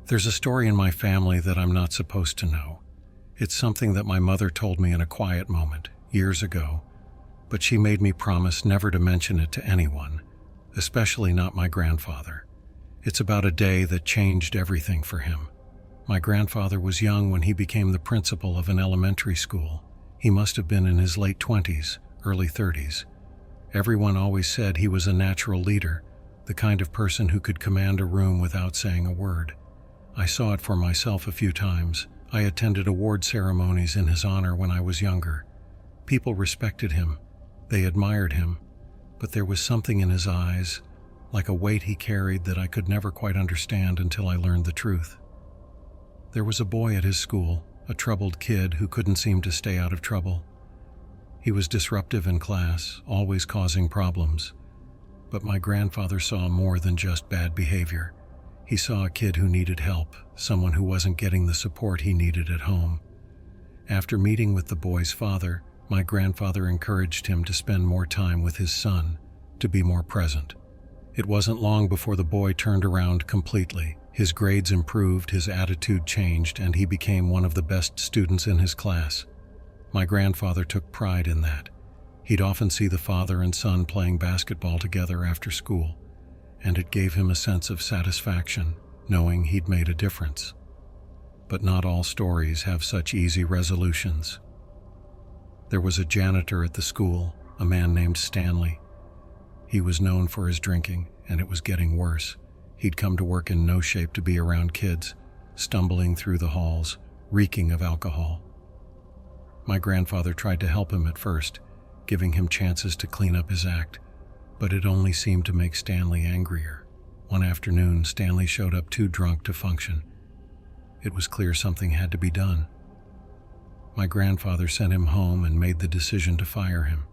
There's a story in my family that I'm not supposed to know. It's something that my mother told me in a quiet moment, years ago, but she made me promise never to mention it to anyone, especially not my grandfather. It's about a day that changed everything for him. My grandfather was young when he became the principal of an elementary school. He must have been in his late 20s, early 30s. Everyone always said he was a natural leader, the kind of person who could command a room without saying a word. I saw it for myself a few times. I attended award ceremonies in his honor when I was younger. People respected him. They admired him. But there was something in his eyes, like a weight he carried that I could never quite understand until I learned the truth. There was a boy at his school, a troubled kid who couldn't seem to stay out of trouble. He was disruptive in class, always causing problems. But my grandfather saw more than just bad behavior. He saw a kid who needed help, someone who wasn't getting the support he needed at home. After meeting with the boy's father, my grandfather encouraged him to spend more time with his son, to be more present. It wasn't long before the boy turned around completely. His grades improved, his attitude changed, and he became one of the best students in his class. My grandfather took pride in that. He'd often see the father and son playing basketball together after school, and it gave him a sense of satisfaction, knowing he'd made a difference. But not all stories have such easy resolutions. There was a janitor at the school, a man named Stanley. He was known for his drinking, and it was getting worse. He'd come to work in no shape to be around kids, stumbling through the halls, reeking of alcohol. My grandfather tried to help him at first, giving him chances to clean up his act, but it only seemed to make Stanley angrier. One afternoon, Stanley showed up too drunk to function. It was clear something had to be done. My grandfather sent him home and made the decision to fire him.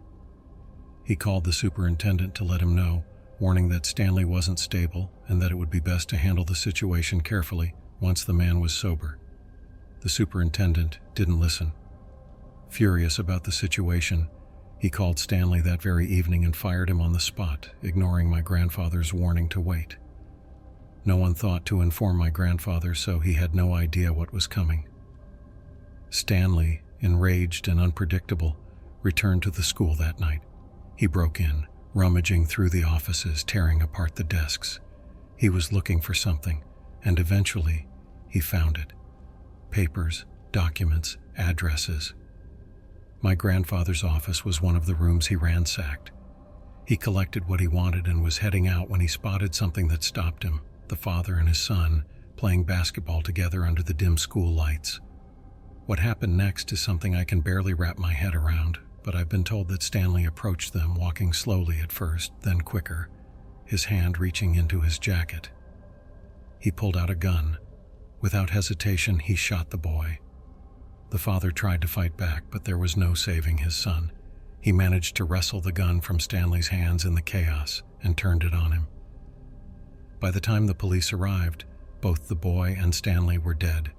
He called the superintendent to let him know, warning that Stanley wasn't stable and that it would be best to handle the situation carefully once the man was sober. The superintendent didn't listen. Furious about the situation, he called Stanley that very evening and fired him on the spot, ignoring my grandfather's warning to wait. No one thought to inform my grandfather, so he had no idea what was coming. Stanley, enraged and unpredictable, returned to the school that night. He broke in, rummaging through the offices, tearing apart the desks. He was looking for something, and eventually, he found it. Papers, documents, addresses. My grandfather's office was one of the rooms he ransacked. He collected what he wanted and was heading out when he spotted something that stopped him, the father and his son playing basketball together under the dim school lights. What happened next is something I can barely wrap my head around, but I've been told that Stanley approached them, walking slowly at first, then quicker, his hand reaching into his jacket. He pulled out a gun. Without hesitation, he shot the boy. The father tried to fight back, but there was no saving his son. He managed to wrestle the gun from Stanley's hands in the chaos and turned it on him. By the time the police arrived, both the boy and Stanley were dead.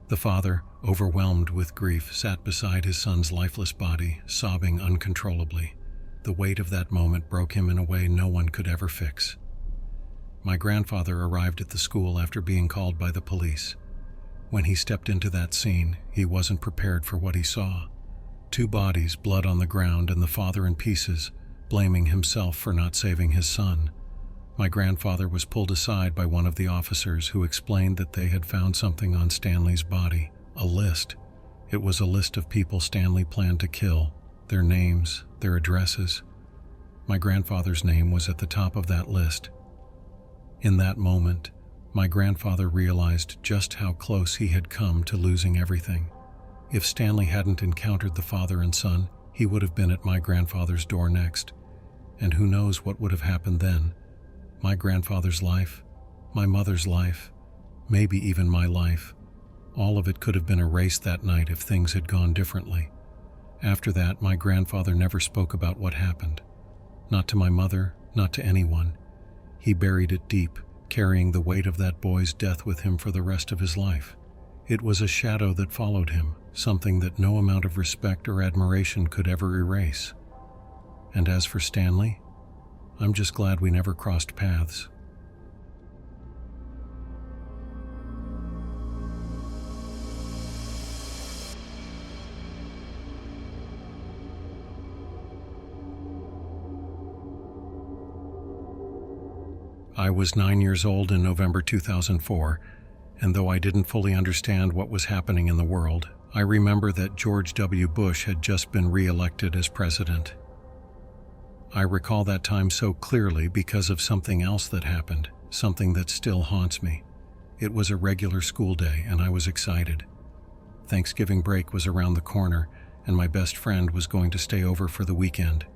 The father, overwhelmed with grief, sat beside his son's lifeless body, sobbing uncontrollably. The weight of that moment broke him in a way no one could ever fix. My grandfather arrived at the school after being called by the police. When he stepped into that scene, he wasn't prepared for what he saw. 2 bodies, blood on the ground, and the father in pieces, blaming himself for not saving his son. My grandfather was pulled aside by one of the officers who explained that they had found something on Stanley's body, a list. It was a list of people Stanley planned to kill, their names, their addresses. My grandfather's name was at the top of that list. In that moment, my grandfather realized just how close he had come to losing everything. If Stanley hadn't encountered the father and son, he would have been at my grandfather's door next. And who knows what would have happened then. My grandfather's life, my mother's life, maybe even my life. All of it could have been erased that night if things had gone differently. After that, my grandfather never spoke about what happened. Not to my mother, not to anyone. He buried it deep, carrying the weight of that boy's death with him for the rest of his life. It was a shadow that followed him, something that no amount of respect or admiration could ever erase. And as for Stanley, I'm just glad we never crossed paths. I was 9 years old in November 2004, and though I didn't fully understand what was happening in the world, I remember that George W. Bush had just been re-elected as president. I recall that time so clearly because of something else that happened, something that still haunts me. It was a regular school day, and I was excited. Thanksgiving break was around the corner, and my best friend was going to stay over for the weekend.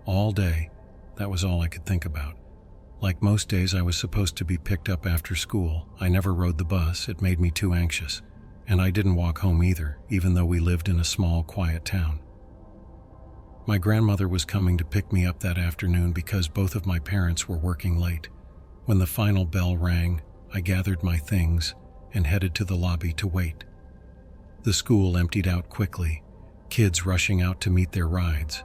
All day, that was all I could think about. Like most days, I was supposed to be picked up after school. I never rode the bus, it made me too anxious. And I didn't walk home either, even though we lived in a small, quiet town. My grandmother was coming to pick me up that afternoon because both of my parents were working late. When the final bell rang, I gathered my things and headed to the lobby to wait. The school emptied out quickly, kids rushing out to meet their rides.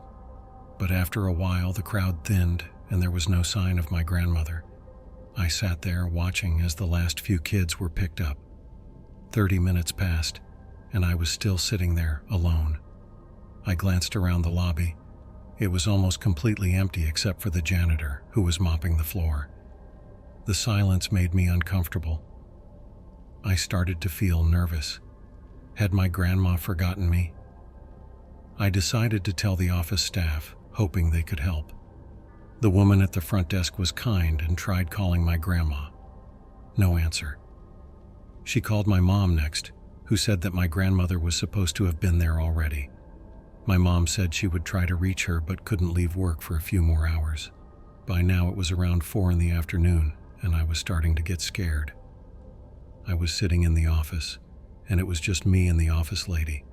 But after a while, the crowd thinned and there was no sign of my grandmother. I sat there watching as the last few kids were picked up. 30 minutes passed, and I was still sitting there, alone. I glanced around the lobby. It was almost completely empty except for the janitor, who was mopping the floor. The silence made me uncomfortable. I started to feel nervous. Had my grandma forgotten me? I decided to tell the office staff, hoping they could help. The woman at the front desk was kind and tried calling my grandma. No answer. She called my mom next, who said that my grandmother was supposed to have been there already. My mom said she would try to reach her but couldn't leave work for a few more hours. By now it was around 4 in the afternoon, and I was starting to get scared. I was sitting in the office, and it was just me and the office lady.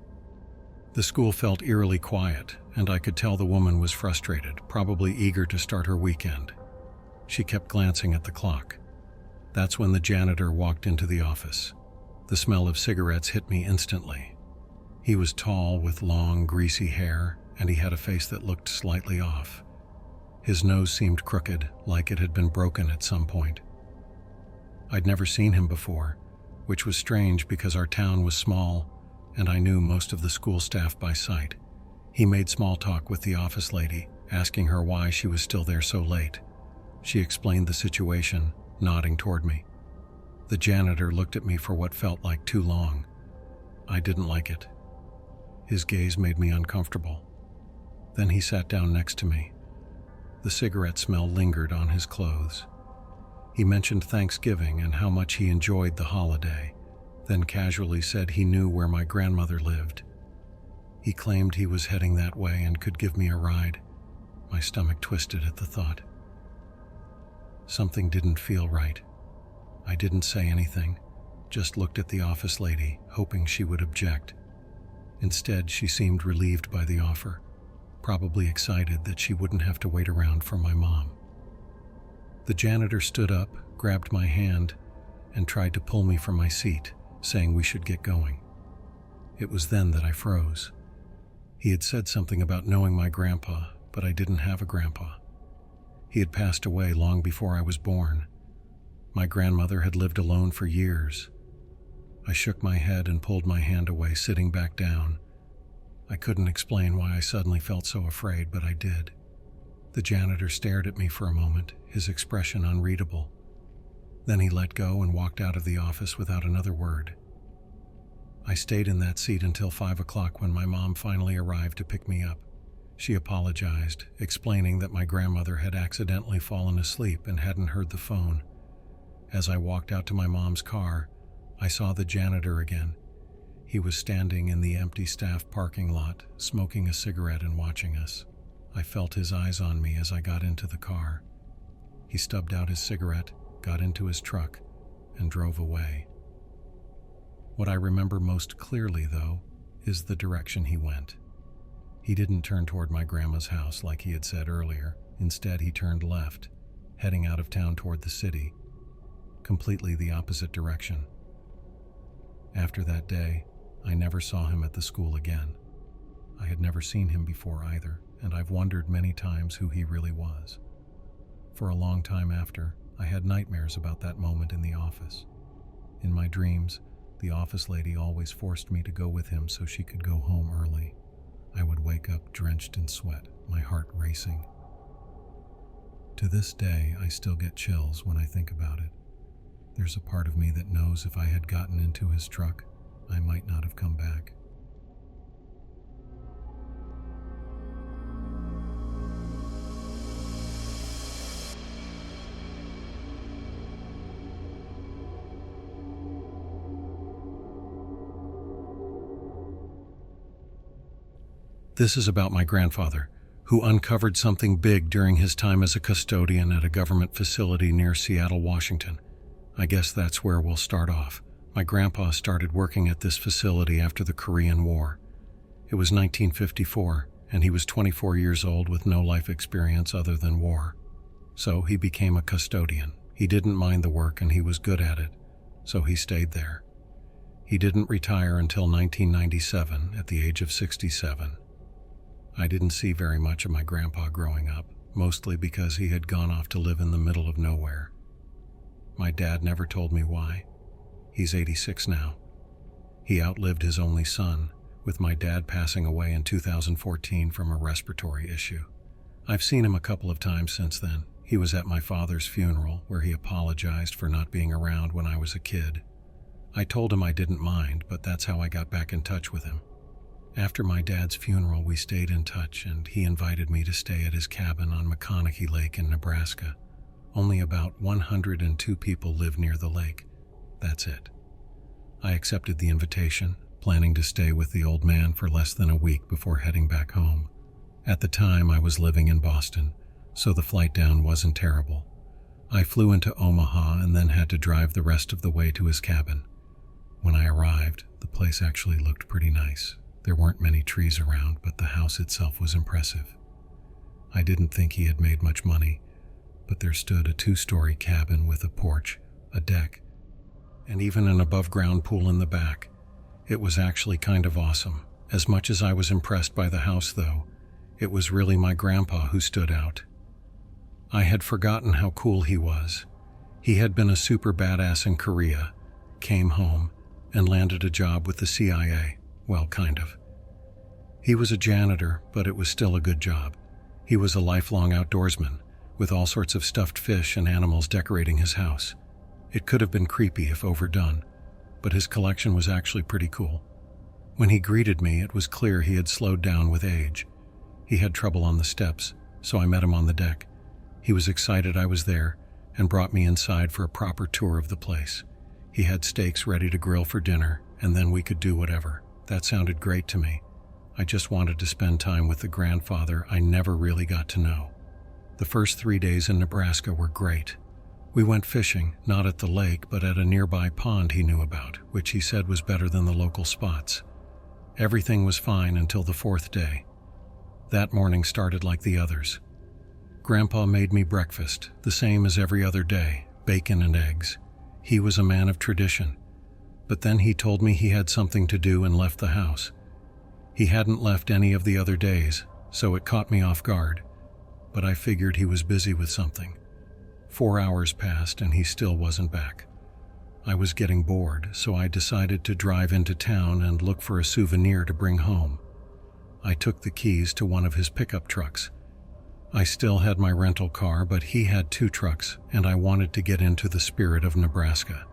The school felt eerily quiet, and I could tell the woman was frustrated, probably eager to start her weekend. She kept glancing at the clock. That's when the janitor walked into the office. The smell of cigarettes hit me instantly. He was tall with long, greasy hair, and he had a face that looked slightly off. His nose seemed crooked, like it had been broken at some point. I'd never seen him before, which was strange because our town was small, and I knew most of the school staff by sight. He made small talk with the office lady, asking her why she was still there so late. She explained the situation, nodding toward me. The janitor looked at me for what felt like too long. I didn't like it. His gaze made me uncomfortable. Then he sat down next to me. The cigarette smell lingered on his clothes. He mentioned Thanksgiving and how much he enjoyed the holiday, then casually said he knew where my grandmother lived. He claimed he was heading that way and could give me a ride. My stomach twisted at the thought. Something didn't feel right. I didn't say anything, just looked at the office lady, hoping she would object. Instead, she seemed relieved by the offer, probably excited that she wouldn't have to wait around for my mom. The janitor stood up, grabbed my hand, and tried to pull me from my seat, saying we should get going. It was then that I froze. He had said something about knowing my grandpa, but I didn't have a grandpa. He had passed away long before I was born. My grandmother had lived alone for years. I shook my head and pulled my hand away, sitting back down. I couldn't explain why I suddenly felt so afraid, but I did. The janitor stared at me for a moment, his expression unreadable. Then he let go and walked out of the office without another word. I stayed in that seat until 5 o'clock when my mom finally arrived to pick me up. She apologized, explaining that my grandmother had accidentally fallen asleep and hadn't heard the phone. As I walked out to my mom's car, I saw the janitor again. He was standing in the empty staff parking lot, smoking a cigarette and watching us. I felt his eyes on me as I got into the car. He stubbed out his cigarette, got into his truck, and drove away. What I remember most clearly, though, is the direction he went. He didn't turn toward my grandma's house like he had said earlier. Instead, he turned left, heading out of town toward the city, completely the opposite direction. After that day, I never saw him at the school again. I had never seen him before either, and I've wondered many times who he really was. For a long time after, I had nightmares about that moment in the office. In my dreams, the office lady always forced me to go with him so she could go home early. I would wake up drenched in sweat, my heart racing. To this day, I still get chills when I think about it. There's a part of me that knows if I had gotten into his truck, I might not have come back. This is about my grandfather, who uncovered something big during his time as a custodian at a government facility near Seattle, Washington. I guess that's where we'll start off. My grandpa started working at this facility after the Korean War. It was 1954, and he was 24 years old with no life experience other than war. So he became a custodian. He didn't mind the work and he was good at it, so he stayed there. He didn't retire until 1997 at the age of 67. I didn't see very much of my grandpa growing up, mostly because he had gone off to live in the middle of nowhere. My dad never told me why. He's 86 now. He outlived his only son, with my dad passing away in 2014 from a respiratory issue. I've seen him a couple of times since then. He was at my father's funeral, where he apologized for not being around when I was a kid. I told him I didn't mind, but that's how I got back in touch with him. After my dad's funeral, we stayed in touch, and he invited me to stay at his cabin on McConaughey Lake in Nebraska. Only about 102 people live near the lake. That's it. I accepted the invitation, planning to stay with the old man for less than a week before heading back home. At the time, I was living in Boston, so the flight down wasn't terrible. I flew into Omaha and then had to drive the rest of the way to his cabin. When I arrived, the place actually looked pretty nice. There weren't many trees around, but the house itself was impressive. I didn't think he had made much money, but there stood a 2-story cabin with a porch, a deck, and even an above-ground pool in the back. It was actually kind of awesome. As much as I was impressed by the house, though, it was really my grandpa who stood out. I had forgotten how cool he was. He had been a super badass in Korea, came home, and landed a job with the CIA. Well, kind of. He was a janitor, but it was still a good job. He was a lifelong outdoorsman, with all sorts of stuffed fish and animals decorating his house. It could have been creepy if overdone, but his collection was actually pretty cool. When he greeted me, it was clear he had slowed down with age. He had trouble on the steps, so I met him on the deck. He was excited I was there and brought me inside for a proper tour of the place. He had steaks ready to grill for dinner, and then we could do whatever. That sounded great to me. I just wanted to spend time with the grandfather I never really got to know. The first 3 days in Nebraska were great. We went fishing, not at the lake, but at a nearby pond he knew about, which he said was better than the local spots. Everything was fine until the 4th day. That morning started like the others. Grandpa made me breakfast, the same as every other day, bacon and eggs. He was a man of tradition. But then he told me he had something to do and left the house. He hadn't left any of the other days, so it caught me off guard. But I figured he was busy with something. 4 hours passed and he still wasn't back. I was getting bored, so I decided to drive into town and look for a souvenir to bring home. I took the keys to one of his pickup trucks. I still had my rental car, but he had 2 trucks, and I wanted to get into the spirit of Nebraska.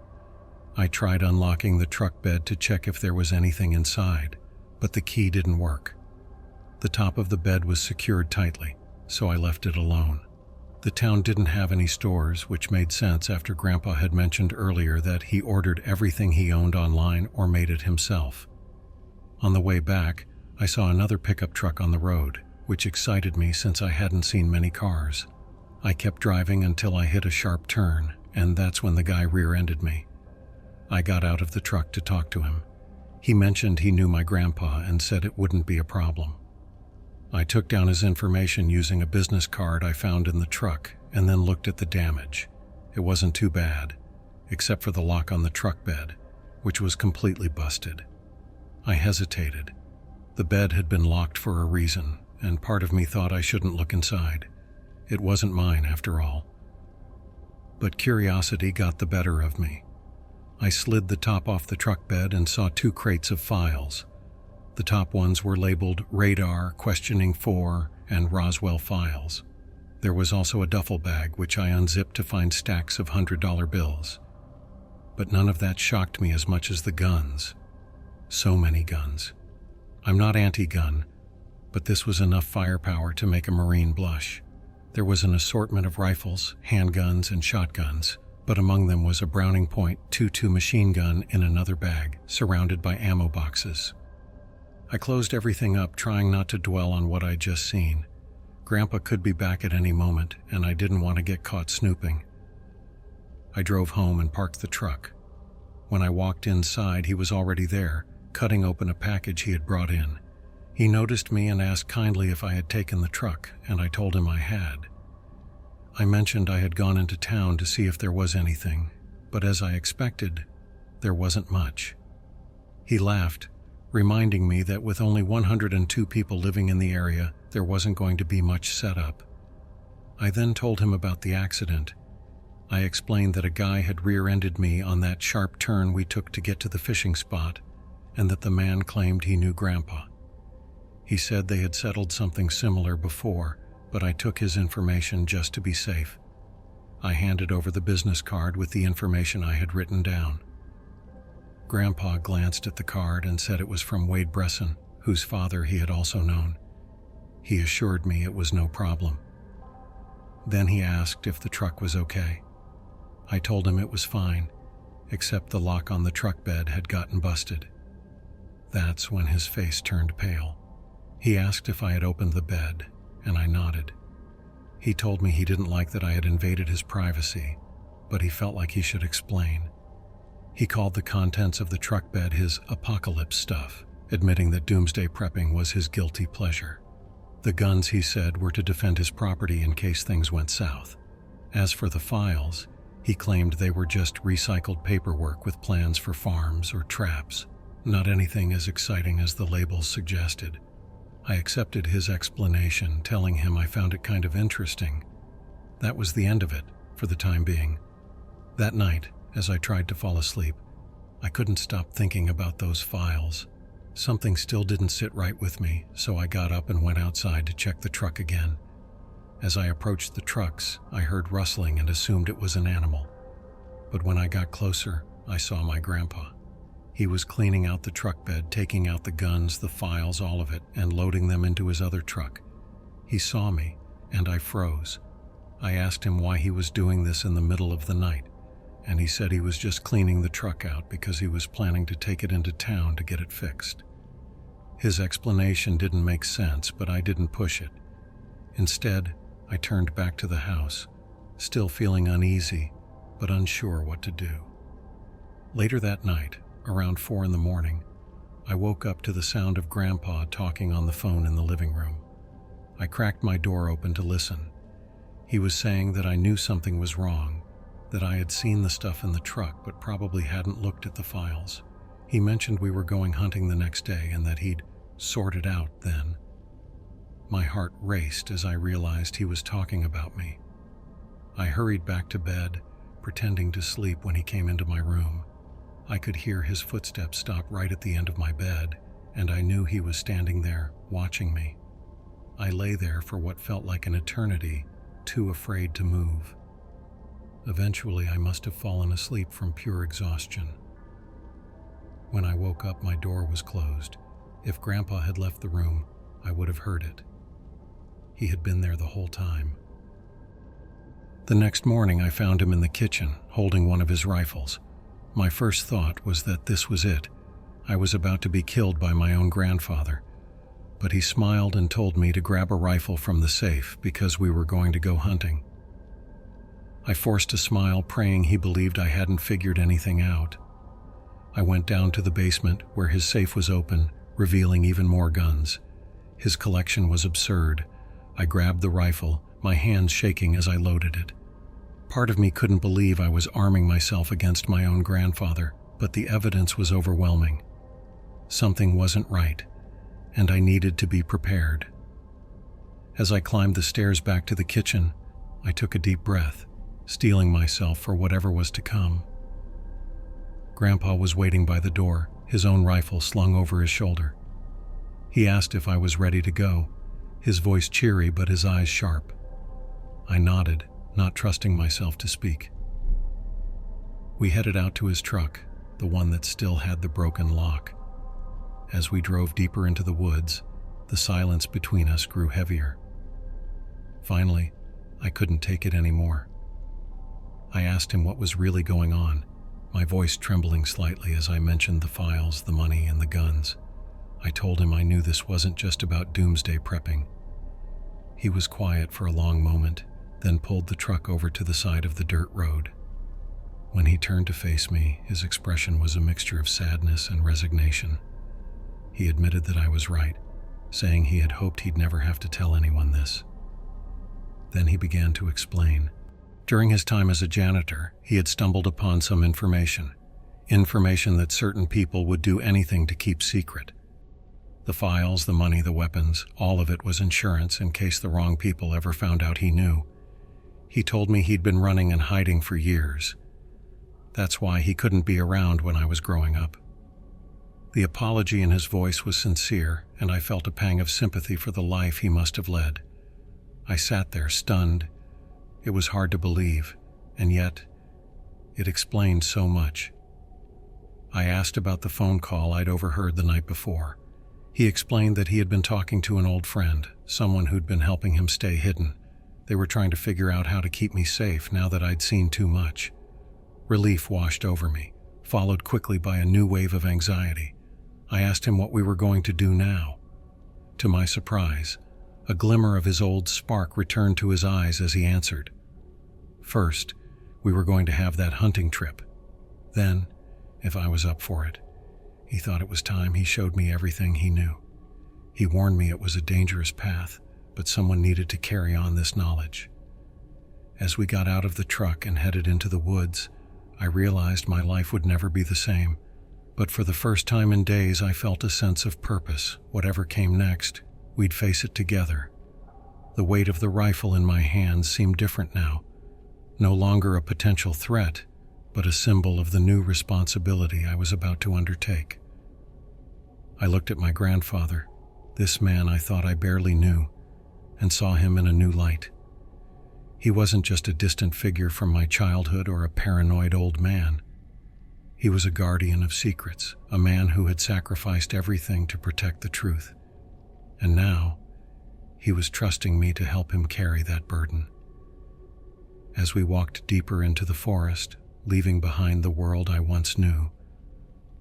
I tried unlocking the truck bed to check if there was anything inside, but the key didn't work. The top of the bed was secured tightly, so I left it alone. The town didn't have any stores, which made sense after Grandpa had mentioned earlier that he ordered everything he owned online or made it himself. On the way back, I saw another pickup truck on the road, which excited me since I hadn't seen many cars. I kept driving until I hit a sharp turn, and that's when the guy rear-ended me. I got out of the truck to talk to him. He mentioned he knew my grandpa and said it wouldn't be a problem. I took down his information using a business card I found in the truck and then looked at the damage. It wasn't too bad, except for the lock on the truck bed, which was completely busted. I hesitated. The bed had been locked for a reason, and part of me thought I shouldn't look inside. It wasn't mine, after all. But curiosity got the better of me. I slid the top off the truck bed and saw 2 crates of files. The top ones were labeled Radar, Questioning 4, and Roswell Files. There was also a duffel bag, which I unzipped to find stacks of $100 bills. But none of that shocked me as much as the guns. So many guns. I'm not anti-gun, but this was enough firepower to make a Marine blush. There was an assortment of rifles, handguns, and shotguns, but among them was a Browning .22 machine gun in another bag, surrounded by ammo boxes. I closed everything up, trying not to dwell on what I'd just seen. Grandpa could be back at any moment, and I didn't want to get caught snooping. I drove home and parked the truck. When I walked inside, he was already there, cutting open a package he had brought in. He noticed me and asked kindly if I had taken the truck, and I told him I had. I mentioned I had gone into town to see if there was anything, but as I expected, there wasn't much. He laughed, reminding me that with only 102 people living in the area, there wasn't going to be much setup. I then told him about the accident. I explained that a guy had rear-ended me on that sharp turn we took to get to the fishing spot, and that the man claimed he knew Grandpa. He said they had settled something similar before, but I took his information just to be safe. I handed over the business card with the information I had written down. Grandpa glanced at the card and said it was from Wade Bresson, whose father he had also known. He assured me it was no problem. Then he asked if the truck was okay. I told him it was fine, except the lock on the truck bed had gotten busted. That's when his face turned pale. He asked if I had opened the bed, and I nodded. He told me he didn't like that I had invaded his privacy, but he felt like he should explain. He called the contents of the truck bed his apocalypse stuff, admitting that doomsday prepping was his guilty pleasure. The guns, he said, were to defend his property in case things went south. As for the files, he claimed they were just recycled paperwork with plans for farms or traps, not anything as exciting as the labels suggested. I accepted his explanation, telling him I found it kind of interesting. That was the end of it, for the time being. That night, as I tried to fall asleep, I couldn't stop thinking about those files. Something still didn't sit right with me, so I got up and went outside to check the truck again. As I approached the trucks, I heard rustling and assumed it was an animal. But when I got closer, I saw my grandpa. He was cleaning out the truck bed, taking out the guns, the files, all of it, and loading them into his other truck. He saw me, and I froze. I asked him why he was doing this in the middle of the night, and he said he was just cleaning the truck out because he was planning to take it into town to get it fixed. His explanation didn't make sense, but I didn't push it. Instead, I turned back to the house, still feeling uneasy, but unsure what to do. Later that night, around 4 a.m, I woke up to the sound of Grandpa talking on the phone in the living room. I cracked my door open to listen. He was saying that I knew something was wrong, that I had seen the stuff in the truck but probably hadn't looked at the files. He mentioned we were going hunting the next day and that he'd sort it out then. My heart raced as I realized he was talking about me. I hurried back to bed, pretending to sleep when he came into my room. I could hear his footsteps stop right at the end of my bed, and I knew he was standing there, watching me. I lay there for what felt like an eternity, too afraid to move. Eventually, I must have fallen asleep from pure exhaustion. When I woke up, my door was closed. If Grandpa had left the room, I would have heard it. He had been there the whole time. The next morning, I found him in the kitchen, holding one of his rifles. My first thought was that this was it. I was about to be killed by my own grandfather. But he smiled and told me to grab a rifle from the safe because we were going to go hunting. I forced a smile, praying he believed I hadn't figured anything out. I went down to the basement where his safe was open, revealing even more guns. His collection was absurd. I grabbed the rifle, my hands shaking as I loaded it. Part of me couldn't believe I was arming myself against my own grandfather, but the evidence was overwhelming. Something wasn't right, and I needed to be prepared. As I climbed the stairs back to the kitchen, I took a deep breath, steeling myself for whatever was to come. Grandpa was waiting by the door, his own rifle slung over his shoulder. He asked if I was ready to go, his voice cheery but his eyes sharp. I nodded, not trusting myself to speak. We headed out to his truck, the one that still had the broken lock. As we drove deeper into the woods, the silence between us grew heavier. Finally, I couldn't take it anymore. I asked him what was really going on, my voice trembling slightly as I mentioned the files, the money, and the guns. I told him I knew this wasn't just about doomsday prepping. He was quiet for a long moment, then pulled the truck over to the side of the dirt road. When he turned to face me, his expression was a mixture of sadness and resignation. He admitted that I was right, saying he had hoped he'd never have to tell anyone this. Then he began to explain. During his time as a janitor, he had stumbled upon some information that certain people would do anything to keep secret. The files, the money, the weapons, all of it was insurance in case the wrong people ever found out he knew. He told me he'd been running and hiding for years. That's why he couldn't be around when I was growing up. The apology in his voice was sincere, and I felt a pang of sympathy for the life he must have led. I sat there, stunned. It was hard to believe, and yet, it explained so much. I asked about the phone call I'd overheard the night before. He explained that he had been talking to an old friend, someone who'd been helping him stay hidden. They were trying to figure out how to keep me safe now that I'd seen too much. Relief washed over me, followed quickly by a new wave of anxiety. I asked him what we were going to do now. To my surprise, a glimmer of his old spark returned to his eyes as he answered. First, we were going to have that hunting trip. Then, if I was up for it, he thought it was time he showed me everything he knew. He warned me it was a dangerous path, but someone needed to carry on this knowledge. As we got out of the truck and headed into the woods, I realized my life would never be the same. But for the first time in days, I felt a sense of purpose. Whatever came next, we'd face it together. The weight of the rifle in my hands seemed different now. No longer a potential threat, but a symbol of the new responsibility I was about to undertake. I looked at my grandfather, this man I thought I barely knew, and saw him in a new light. He wasn't just a distant figure from my childhood or a paranoid old man. He was a guardian of secrets, a man who had sacrificed everything to protect the truth. And now, he was trusting me to help him carry that burden. As we walked deeper into the forest, leaving behind the world I once knew,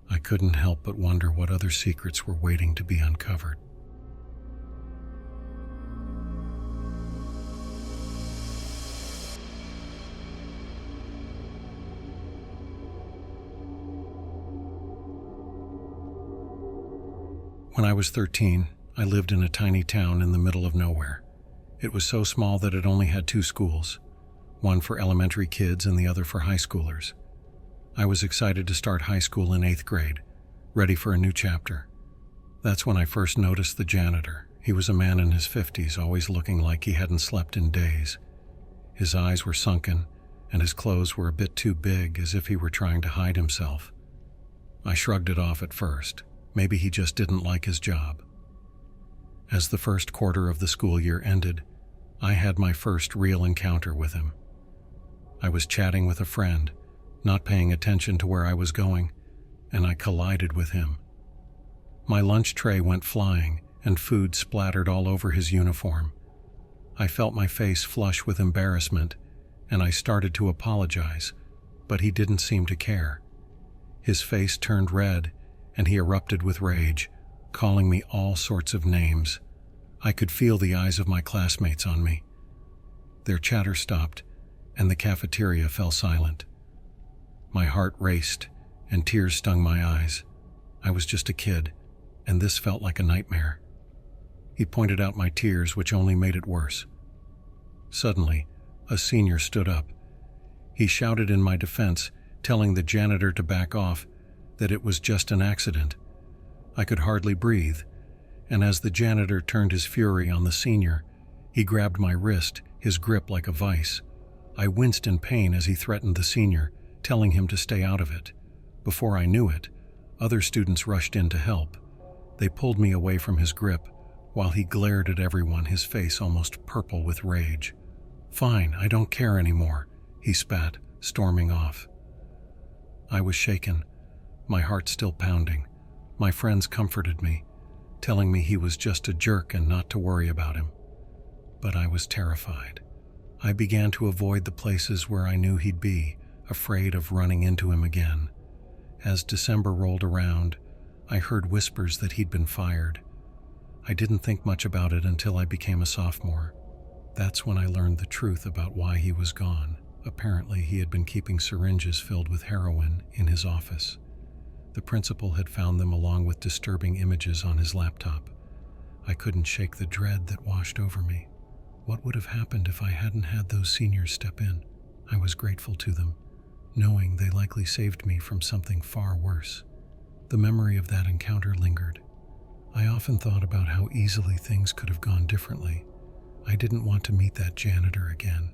I couldn't help but wonder what other secrets were waiting to be uncovered. When I was 13, I lived in a tiny town in the middle of nowhere. It was so small that it only had 2 schools, one for elementary kids and the other for high schoolers. I was excited to start high school in 8th grade, ready for a new chapter. That's when I first noticed the janitor. He was a man in his 50s, always looking like he hadn't slept in days. His eyes were sunken, and his clothes were a bit too big, as if he were trying to hide himself. I shrugged it off at first. Maybe he just didn't like his job. As the first quarter of the school year ended, I had my first real encounter with him. I was chatting with a friend, not paying attention to where I was going, and I collided with him. My lunch tray went flying, and food splattered all over his uniform. I felt my face flush with embarrassment, and I started to apologize, but he didn't seem to care. His face turned red, and he erupted with rage, calling me all sorts of names. I could feel the eyes of my classmates on me. Their chatter stopped, and the cafeteria fell silent. My heart raced, and tears stung my eyes. I was just a kid, and this felt like a nightmare. He pointed out my tears, which only made it worse. Suddenly, a senior stood up. He shouted in my defense, telling the janitor to back off, that it was just an accident. I could hardly breathe, and as the janitor turned his fury on the senior, he grabbed my wrist, his grip like a vice. I winced in pain as he threatened the senior, telling him to stay out of it. Before I knew it, other students rushed in to help. They pulled me away from his grip, while he glared at everyone, his face almost purple with rage. "Fine, I don't care anymore," he spat, storming off. I was shaken, my heart still pounding. My friends comforted me, telling me he was just a jerk and not to worry about him. But I was terrified. I began to avoid the places where I knew he'd be, afraid of running into him again. As December rolled around, I heard whispers that he'd been fired. I didn't think much about it until I became a sophomore. That's when I learned the truth about why he was gone. Apparently, he had been keeping syringes filled with heroin in his office. The principal had found them along with disturbing images on his laptop. I couldn't shake the dread that washed over me. What would have happened if I hadn't had those seniors step in? I was grateful to them, knowing they likely saved me from something far worse. The memory of that encounter lingered. I often thought about how easily things could have gone differently. I didn't want to meet that janitor again.